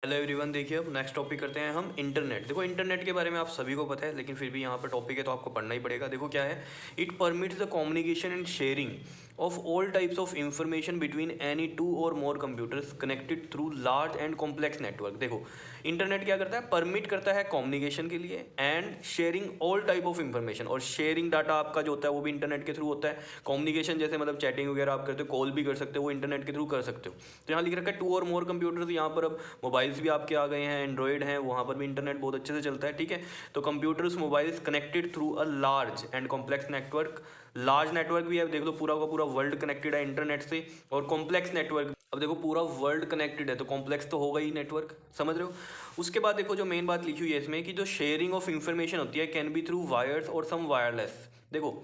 Hello everyone, देखिए अब next topic करते हैं हम इंटरनेट। देखो इंटरनेट के बारे में आप सभी को पता है, लेकिन फिर भी यहाँ पर टॉपिक है तो आपको पढ़ना ही पड़ेगा। देखो क्या है, it permits the communication and sharing of all types of information between any two or more computers connected through large and complex network. देखो इंटरनेट क्या करता है, परमिट करता है कम्युनिकेशन के लिए and sharing all type of information. और sharing data आपका जो होता है वो भी इंटरनेट के थ्रू होता है। कम्युनिकेशन जैसे मतलब चैटिंग वगैरह आप करते हो, कॉल भी कर सकते हो, वो इंटरनेट के थ्रू कर सकते हो। तो यहाँ लिख रखा है टू और मोर कंप्यूटर्स। यहाँ पर अब मोबाइल्स भी आपके आ गए हैं, एंड्रॉयड हैं, वहाँ पर भी इंटरनेट बहुत अच्छे से चलता है। ठीक है, तो computers mobiles connected through a large and complex network. Large network भी है, देख लो पूरा का पूरा वर्ल्ड कनेक्टेड है इंटरनेट से। और कॉम्प्लेक्स नेटवर्क, अब देखो पूरा वर्ल्ड कनेक्टेड है तो कॉम्प्लेक्स तो होगा ही नेटवर्क, समझ रहे हो। उसके बाद देखो जो मेन बात लिखी हुई है इसमें कि जो शेयरिंग ऑफ इंफॉर्मेशन होती है कैन बी थ्रू वायर्स और सम वायरलेस। देखो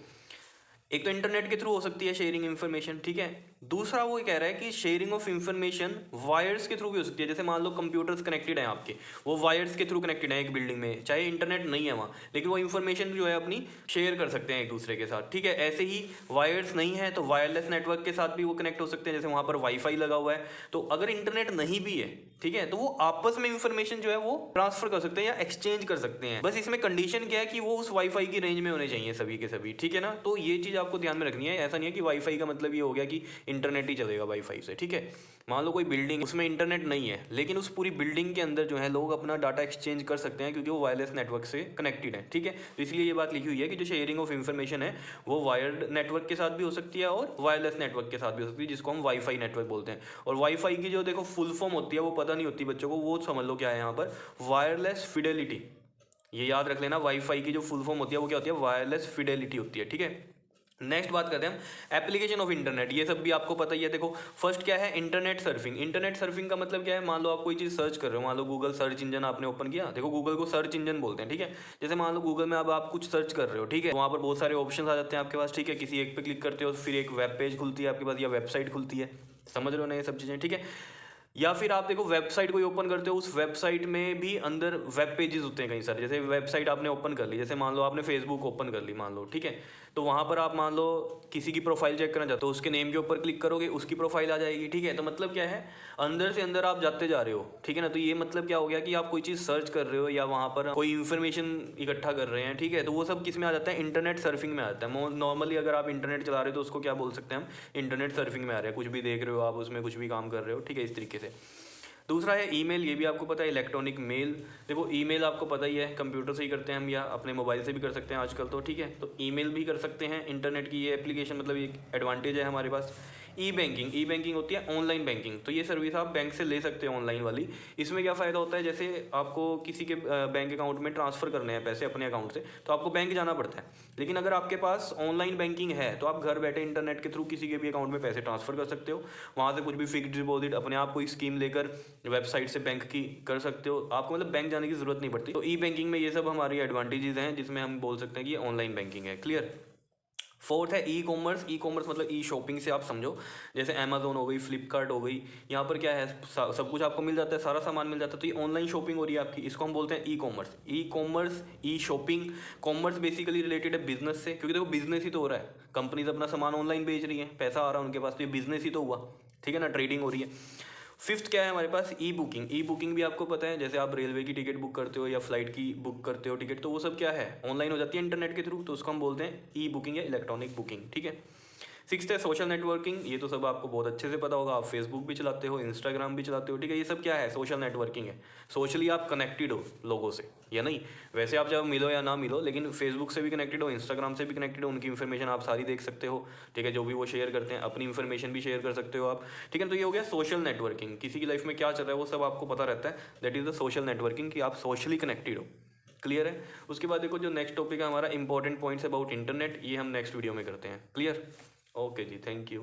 एक तो इंटरनेट के थ्रू हो सकती है शेयरिंग इन्फॉर्मेशन, ठीक है। दूसरा वो कह रहा है कि शेयरिंग ऑफ इन्फॉर्मेशन वायर्स के थ्रू भी हो सकती है। जैसे मान लो कंप्यूटर्स कनेक्टेड हैं आपके, वो वायर्स के थ्रू कनेक्टेड है एक बिल्डिंग में, चाहे इंटरनेट नहीं है वहाँ, लेकिन वो इन्फॉर्मेशन जो है अपनी शेयर कर सकते हैं एक दूसरे के साथ। ठीक है, ऐसे ही वायर्स नहीं है तो वायरलेस नेटवर्क के साथ भी वो कनेक्ट हो सकते हैं, जैसे वहाँ पर वाईफाई लगा हुआ है। तो अगर इंटरनेट नहीं भी है, ठीक है, तो वो आपस में इंफॉर्मेशन जो है वो ट्रांसफर कर सकते हैं या एक्सचेंज कर सकते हैं। बस इसमें कंडीशन क्या है कि वो उस वाईफाई की रेंज में होने चाहिए सभी के सभी, ठीक है ना। तो ये चीज़ आपको ध्यान में रखनी है। ऐसा नहीं है कि वाईफाई का मतलब ये हो गया कि इंटरनेट ही चलेगा वाईफाई से, ठीक है। मान लो कोई बिल्डिंग, उसमें इंटरनेट नहीं है, लेकिन उस पूरी बिल्डिंग के अंदर जो है लोग अपना डाटा एक्सचेंज कर सकते हैं क्योंकि वो वायरलेस नेटवर्क से कनेक्टेड है, ठीक है। तो इसलिए ये बात लिखी हुई है कि जो शेयरिंग ऑफ इन्फॉर्मेशन है वो वायर्ड नेटवर्क के साथ भी हो सकती है और वायरलेस नेटवर्क के साथ भी हो सकती है, जिसको हम वाईफाई नेटवर्क बोलते हैं। और वाईफाई की जो देखो फुल फॉर्म होती है वो पता नहीं होती बच्चों को, वो समझ लो क्या है यहाँ पर, वायरलेस फिडेलिटी। ये याद रख लेना, वाईफाई की जो फुल फॉर्म होती है वो क्या होती है, वायरलेस फिडेलिटी होती है, ठीक है। नेक्स्ट बात करते हैं हम एप्लीकेशन ऑफ इंटरनेट। ये सब भी आपको पता ही है। देखो फर्स्ट क्या है, इंटरनेट सर्फिंग। इंटरनेट सर्फिंग का मतलब क्या है, मान लो आप कोई चीज़ सर्च कर रहे हो, मान लो गूगल सर्च इंजन आपने ओपन किया। देखो गूगल को सर्च इंजन बोलते हैं, ठीक है। जैसे मान लो गूगल में अब आप कुछ सर्च कर रहे हो, ठीक है, वहाँ पर बहुत सारे ऑप्शन आ जाते हैं आपके पास, ठीक है। किसी एक पे क्लिक करते हो फिर एक वेब पेज खुलती है आपके पास या वेबसाइट खुलती है, समझ रहे हो ना ये सब चीज़ें, ठीक है। या फिर आप देखो वेबसाइट कोई ओपन करते हो, उस वेबसाइट में भी अंदर वेब पेजेस होते हैं कई सारे। जैसे वेबसाइट आपने ओपन कर ली, जैसे मान लो आपने फेसबुक ओपन कर ली मान लो, ठीक है। तो वहाँ पर आप मान लो किसी की प्रोफाइल चेक करना चाहते हो, उसके नेम के ऊपर क्लिक करोगे उसकी प्रोफाइल आ जाएगी, ठीक है। तो मतलब क्या है, अंदर से अंदर आप जाते जा रहे हो, ठीक है ना। तो ये मतलब क्या हो गया कि आप कोई चीज़ सर्च कर रहे हो या वहाँ पर कोई इन्फॉर्मेशन इकट्ठा कर रहे हैं, ठीक है। तो वो सब किस में आ जाता है, इंटरनेट सर्फिंग में आता है। नॉर्मली अगर आप इंटरनेट चला रहे हो तो उसको क्या बोल सकते हैं हम, इंटरनेट सर्फिंग में आ रहे हैं। कुछ भी देख रहे हो आप, उसमें कुछ भी काम कर रहे हो, ठीक है, इस तरीके से। दूसरा है ईमेल, ये भी आपको पता है, इलेक्ट्रॉनिक मेल। देखो ईमेल आपको पता ही है, कंप्यूटर से ही करते हैं हम या अपने मोबाइल से भी कर सकते हैं आजकल तो, ठीक है। तो ईमेल भी कर सकते हैं इंटरनेट की, ये एप्लीकेशन मतलब ये एडवांटेज है हमारे पास। ई बैंकिंग, ई बैंकिंग होती है ऑनलाइन बैंकिंग। तो ये सर्विस आप बैंक से ले सकते हो ऑनलाइन वाली। इसमें क्या फ़ायदा होता है, जैसे आपको किसी के बैंक अकाउंट में ट्रांसफ़र करने हैं पैसे अपने अकाउंट से, तो आपको बैंक जाना पड़ता है। लेकिन अगर आपके पास ऑनलाइन बैंकिंग है तो आप घर बैठे इंटरनेट के थ्रू किसी के भी अकाउंट में पैसे ट्रांसफ़र कर सकते हो। वहाँ से कुछ भी फिक्स्ड डिपॉजिट अपने आप कोई स्कीम लेकर वेबसाइट से बैंक की कर सकते हो। आपको मतलब बैंक जाने की ज़रूरत नहीं पड़ती। तो ई बैंकिंग में ये सब हमारी एडवांटेजेस हैं, जिसमें हम बोल सकते हैं कि ये ऑनलाइन बैंकिंग है। क्लियर। फोर्थ है ई कॉमर्स। ई कॉमर्स मतलब ई शॉपिंग से आप समझो, जैसे अमेजोन हो गई, फ्लिपकार्ट हो गई। यहाँ पर क्या है, सब कुछ आपको मिल जाता है, सारा सामान मिल जाता है। तो ये ऑनलाइन शॉपिंग हो रही है आपकी, इसको हम बोलते हैं ई कॉमर्स। ई कॉमर्स, ई शॉपिंग। कॉमर्स बेसिकली रिलेटेड है बिजनेस से, क्योंकि देखो बिजनेस ही तो हो रहा है, कंपनीज अपना सामान ऑनलाइन बेच रही है, पैसा आ रहा है उनके पास, तो ये बिजनेस ही तो हुआ, ठीक है ना, ट्रेडिंग हो रही है। फिफ्थ क्या है हमारे पास, ई बुकिंग। ई बुकिंग भी आपको पता है, जैसे आप रेलवे की टिकट बुक करते हो या फ्लाइट की बुक करते हो टिकट, तो वो सब क्या है, ऑनलाइन हो जाती है इंटरनेट के थ्रू, तो उसको हम बोलते हैं ई बुकिंग या इलेक्ट्रॉनिक बुकिंग, ठीक है। सिक्स्थ है सोशल नेटवर्किंग। ये तो सब आपको बहुत अच्छे से पता होगा, आप फेसबुक भी चलाते हो, इंस्टाग्राम भी चलाते हो, ठीक है। ये सब क्या है, सोशल नेटवर्किंग है। सोशली आप कनेक्टेड हो लोगों से या नहीं, वैसे आप जब मिलो या ना मिलो, लेकिन फेसबुक से भी कनेक्टेड हो, इंस्टाग्राम से भी कनेक्टेड हो, उनकी इन्फॉर्मेशन आप सारी देख सकते हो, ठीक है। जो भी वो शेयर करते हैं, अपनी इन्फॉर्मेशन भी शेयर कर सकते हो आप, ठीक है। तो ये हो गया सोशल नेटवर्किंग। किसी की लाइफ में क्या चल रहा है वो सब आपको पता रहता है, that is the social networking, कि आप सोशली कनेक्टेड हो। क्लियर है। उसके बाद देखो जो नेक्स्ट टॉपिक है हमारा, इंपॉर्टेंट पॉइंट्स अबाउट इंटरनेट, ये हम नेक्स्ट वीडियो में करते हैं। क्लियर। ओके जी, थैंक यू।